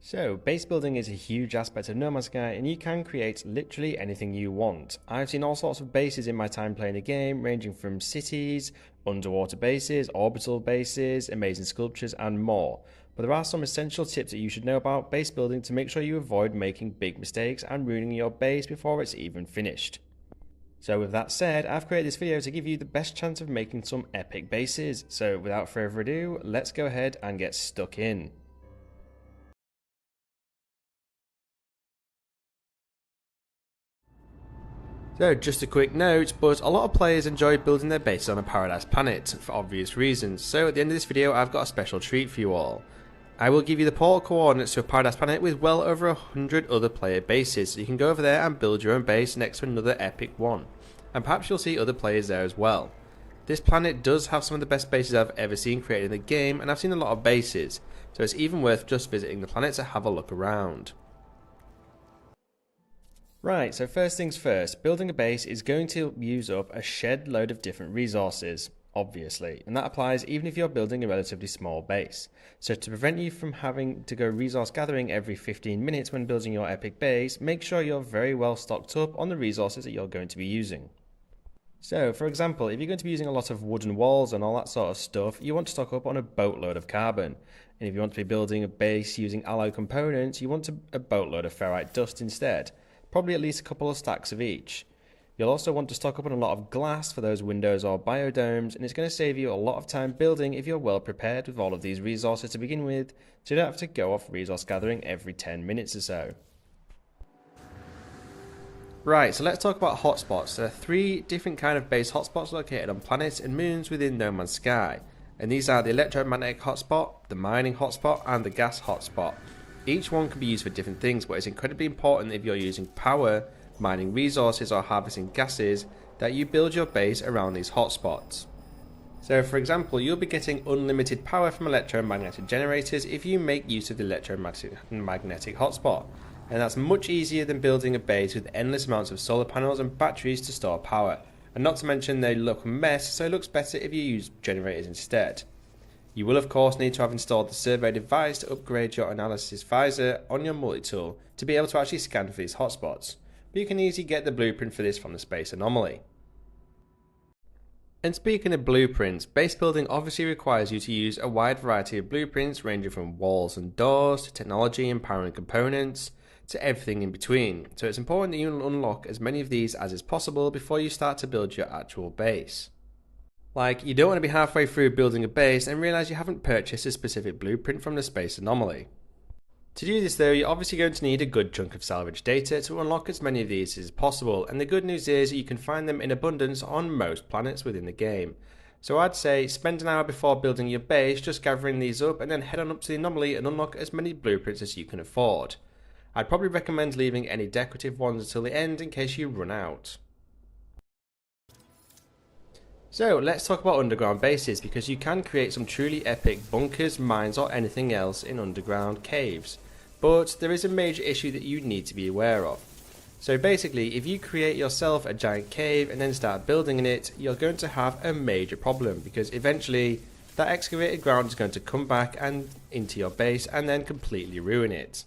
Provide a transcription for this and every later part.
So, base building is a huge aspect of No Man's Sky, and you can create literally anything you want. I've seen all sorts of bases in my time playing the game, ranging from cities, underwater bases, orbital bases, amazing sculptures, and more. But there are some essential tips that you should know about base building to make sure you avoid making big mistakes and ruining your base before it's even finished. So with that said, I've created this video to give you the best chance of making some epic bases. So without further ado, let's go ahead and get stuck in. So just a quick note, but a lot of players enjoy building their bases on a paradise planet for obvious reasons, so at the end of this video I've got a special treat for you all. I will give you the portal coordinates to a paradise planet with well over 100 other player bases, so you can go over there and build your own base next to another epic one. And perhaps you'll see other players there as well. This planet does have some of the best bases I've ever seen created in the game, and I've seen a lot of bases, so it's even worth just visiting the planet to have a look around. Right, so first things first, building a base is going to use up a shed load of different resources, obviously, and that applies even if you're building a relatively small base. So to prevent you from having to go resource gathering every 15 minutes when building your epic base, make sure you're very well stocked up on the resources that you're going to be using. So, for example, if you're going to be using a lot of wooden walls and all that sort of stuff, you want to stock up on a boatload of carbon. And if you want to be building a base using alloy components, you want a boatload of ferrite dust instead. Probably at least a couple of stacks of each. You'll also want to stock up on a lot of glass for those windows or biodomes, and it's going to save you a lot of time building if you're well prepared with all of these resources to begin with, so you don't have to go off resource gathering every 10 minutes or so. Right, so let's talk about hotspots. There are 3 different kind of base hotspots located on planets and moons within No Man's Sky, and these are the electromagnetic hotspot, the mining hotspot, and the gas hotspot. Each one can be used for different things, but it's incredibly important if you're using power, mining resources, or harvesting gases that you build your base around these hotspots. So for example, you'll be getting unlimited power from electromagnetic generators if you make use of the electromagnetic hotspot, and that's much easier than building a base with endless amounts of solar panels and batteries to store power, and not to mention they look a mess, so it looks better if you use generators instead. You will of course need to have installed the survey device to upgrade your analysis visor on your multi-tool to be able to actually scan for these hotspots, but you can easily get the blueprint for this from the Space Anomaly. And speaking of blueprints, base building obviously requires you to use a wide variety of blueprints ranging from walls and doors to technology and powering components to everything in between, so it's important that you unlock as many of these as is possible before you start to build your actual base. Like, you don't want to be halfway through building a base and realise you haven't purchased a specific blueprint from the Space Anomaly. To do this though, you're obviously going to need a good chunk of salvage data to unlock as many of these as possible, and the good news is you can find them in abundance on most planets within the game. So I'd say spend an hour before building your base just gathering these up, and then head on up to the Anomaly and unlock as many blueprints as you can afford. I'd probably recommend leaving any decorative ones until the end in case you run out. So let's talk about underground bases, because you can create some truly epic bunkers, mines, or anything else in underground caves. But there is a major issue that you need to be aware of. So basically, if you create yourself a giant cave and then start building in it, you're going to have a major problem, because eventually that excavated ground is going to come back and into your base and then completely ruin it.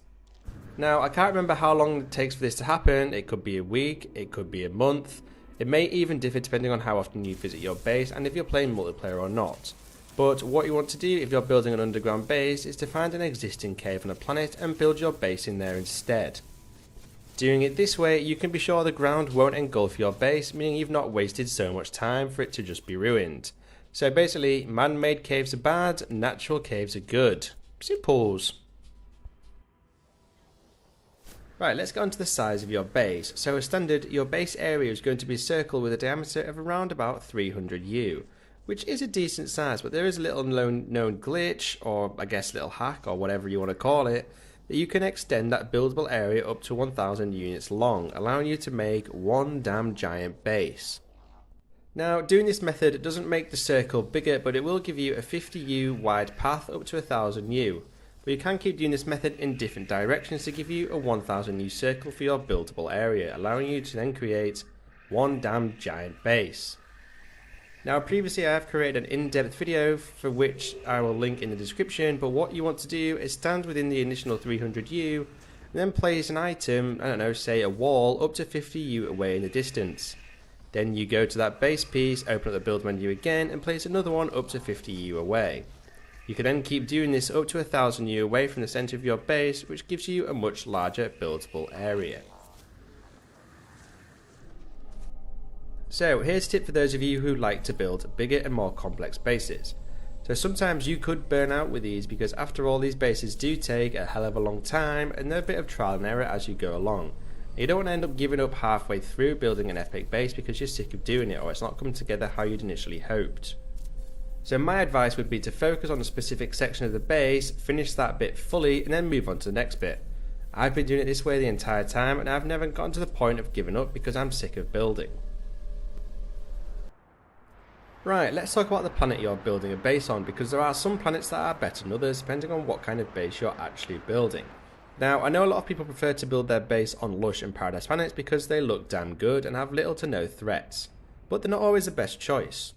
Now, I can't remember how long it takes for this to happen. It could be a week, it could be a month. It may even differ depending on how often you visit your base and if you're playing multiplayer or not. But what you want to do if you're building an underground base is to find an existing cave on a planet and build your base in there instead. Doing it this way, you can be sure the ground won't engulf your base, meaning you've not wasted so much time for it to just be ruined. So basically, man-made caves are bad, natural caves are good. Simples. Right, let's get on to the size of your base. So as standard, your base area is going to be a circle with a diameter of around about 300 U, which is a decent size, but there is a little known glitch, or I guess little hack, or whatever you want to call it, that you can extend that buildable area up to 1000 units long, allowing you to make one damn giant base. Now, doing this method doesn't make the circle bigger, but it will give you a 50 U wide path up to 1000 U. But you can keep doing this method in different directions to give you a 1000 U circle for your buildable area, allowing you to then create one damn giant base. Now previously I have created an in-depth video for which I will link in the description, but what you want to do is stand within the initial 300U and then place an item, I don't know, say a wall, up to 50U away in the distance. Then you go to that base piece, open up the build menu again and place another one up to 50U away. You can then keep doing this up to 1000U away from the center of your base, which gives you a much larger buildable area. So here's a tip for those of you who like to build bigger and more complex bases. So sometimes you could burn out with these because after all, these bases do take a hell of a long time and they're a bit of trial and error as you go along. You don't want to end up giving up halfway through building an epic base because you're sick of doing it or it's not coming together how you'd initially hoped. So my advice would be to focus on a specific section of the base, finish that bit fully and then move on to the next bit. I've been doing it this way the entire time and I've never gotten to the point of giving up because I'm sick of building. Right, let's talk about the planet you're building a base on, because there are some planets that are better than others depending on what kind of base you're actually building. Now, I know a lot of people prefer to build their base on lush and paradise planets because they look damn good and have little to no threats, but they're not always the best choice.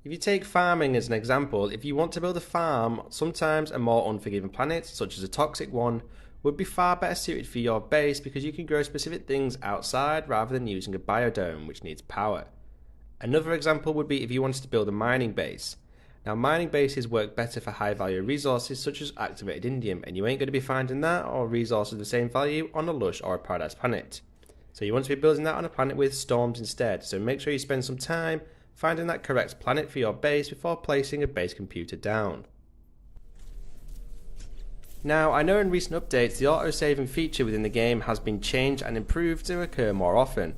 If you take farming as an example, if you want to build a farm, sometimes a more unforgiving planet, such as a toxic one, would be far better suited for your base because you can grow specific things outside rather than using a biodome, which needs power. Another example would be if you wanted to build a mining base. Now mining bases work better for high value resources such as activated indium, and you ain't going to be finding that or resources of the same value on a lush or a paradise planet. So you want to be building that on a planet with storms instead, so make sure you spend some time finding that correct planet for your base before placing a base computer down. Now I know in recent updates the auto-saving feature within the game has been changed and improved to occur more often.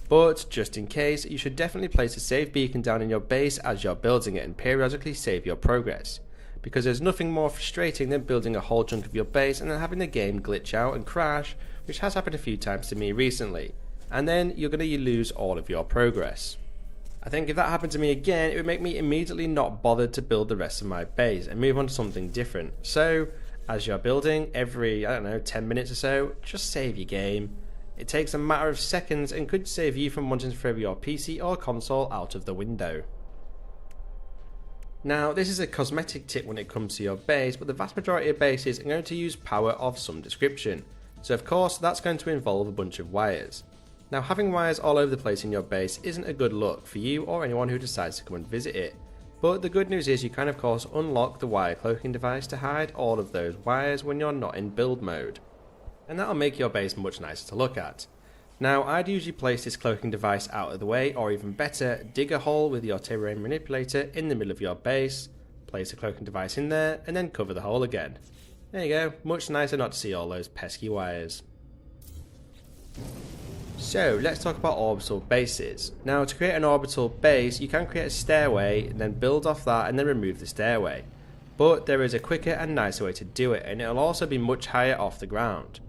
But just in case, you should definitely place a save beacon down in your base as you're building it and periodically save your progress, because there's nothing more frustrating than building a whole chunk of your base and then having the game glitch out and crash, which has happened a few times to me recently, and then you're going to lose all of your progress. I think if that happened to me again, it would make me immediately not bothered to build the rest of my base and move on to something different. So as you're building, every, 10 minutes or so, just save your game. It takes a matter of seconds and could save you from wanting to throw your PC or console out of the window. Now this is a cosmetic tip when it comes to your base, but the vast majority of bases are going to use power of some description. So of course that's going to involve a bunch of wires. Now having wires all over the place in your base isn't a good look for you or anyone who decides to come and visit it. But the good news is you can of course unlock the wire cloaking device to hide all of those wires when you're not in build mode. And that'll make your base much nicer to look at. Now I'd usually place this cloaking device out of the way, or even better, dig a hole with your terrain manipulator in the middle of your base, place a cloaking device in there, and then cover the hole again. There you go, much nicer not to see all those pesky wires. So let's talk about orbital bases. Now to create an orbital base, you can create a stairway, and then build off that and then remove the stairway. But there is a quicker and nicer way to do it, and it'll also be much higher off the ground.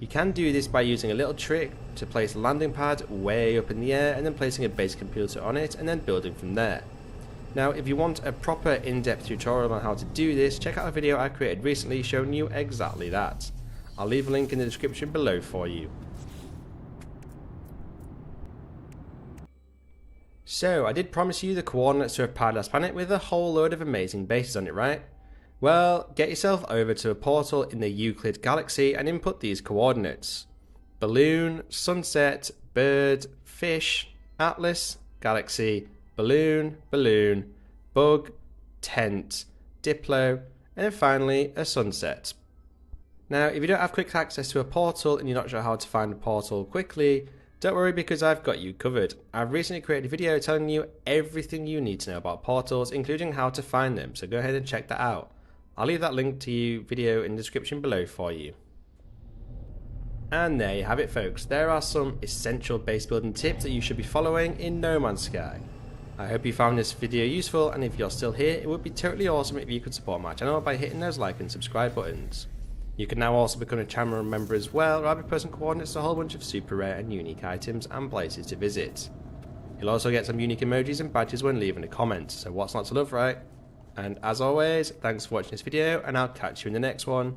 You can do this by using a little trick to place a landing pad way up in the air and then placing a base computer on it and then building from there. Now if you want a proper in-depth tutorial on how to do this, check out a video I created recently showing you exactly that. I'll leave a link in the description below for you. So I did promise you the coordinates to a paradise planet with a whole load of amazing bases on it, right? Well, get yourself over to a portal in the Euclid galaxy and input these coordinates. Balloon, sunset, bird, fish, atlas, galaxy, balloon, balloon, bug, tent, diplo, and then finally a sunset. Now if you don't have quick access to a portal and you're not sure how to find a portal quickly, don't worry because I've got you covered. I've recently created a video telling you everything you need to know about portals, including how to find them, so go ahead and check that out. I'll leave that link to you video in the description below for you. And there you have it folks, there are some essential base building tips that you should be following in No Man's Sky. I hope you found this video useful, and if you're still here, it would be totally awesome if you could support my channel by hitting those like and subscribe buttons. You can now also become a channel member as well, where I'll be posting coordinates to a whole bunch of super rare and unique items and places to visit. You'll also get some unique emojis and badges when leaving a comment, so what's not to love, right? And as always, thanks for watching this video, and I'll catch you in the next one.